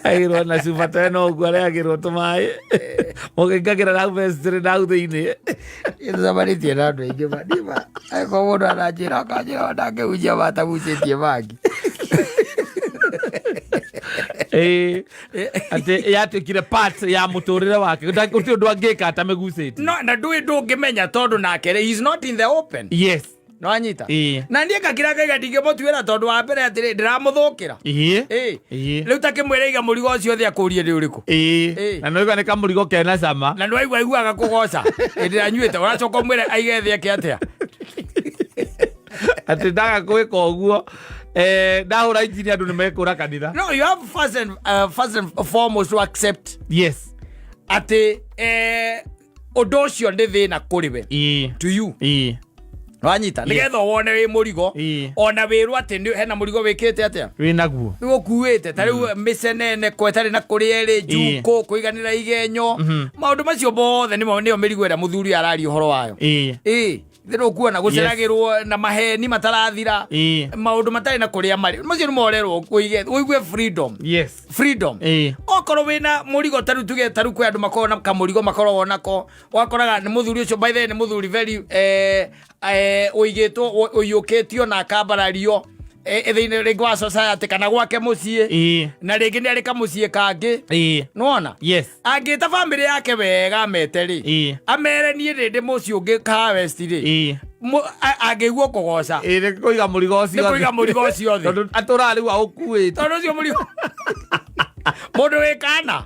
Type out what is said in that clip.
Agirwo na Ufatie no guo agirwo tumai. Mukingagira na vestre na uthini. Somebody tie na andu aingi manima. Aiko mundu aranjira kanjira ndake ujia batagucitie bangi. Ati yatuikire part ya muturire wake. Uti undu angika atamegucite. No, na ndui ndungimenya tondu nake he's not in the open. Yes. No anyita. Na ndie kakira kaiga ndingimutuira tondu wa mbere atiri ndiramuthukira. Riu takimwira iga murigo ucio thi akurie ri uriku. Na no iga ni kamurigo kena cama. Na no aiguaga kugoca. Ndiranyuite uracoka mwire aige thi ake atia. Ati ndaga gwika uguo. Ndahura injini andu nimekura kanitha. No, you have first and foremost to accept. Yes. Ati undu ucio ndi thina kuriwe. To you. Wanyita nigetha wone wi murigo ona wiru ati hena murigo wikite atia wi naguo ukuite tariu misenene kwetari na kurieri juko kuiganira igenyo maundu macio bothe nimo mirigo ira muthuri arari uhoro wayo thiru kuona guceragirwo na maheni matarathira maundu matari na kuria mari macio nimorerwo kuigue freedom. Yes, freedom. Okoro wina murigo taru tuge taru kwe andu makoro na kamurigo makoro wonako wakoraga ni muthuri ucio by the way ni muthuri very uigitwo uyuketio na akambarario ethiine ringi wa society kana gwake mucii na ringi ni ari kamucii kangi nona. Yes, angita family yake wega meteri amere nie rindi mucii ungi ka west ri angiguo kugoca ni kuiga murigo ucio tondu atura riu ukuite tondu ucio murigo mundu wi kana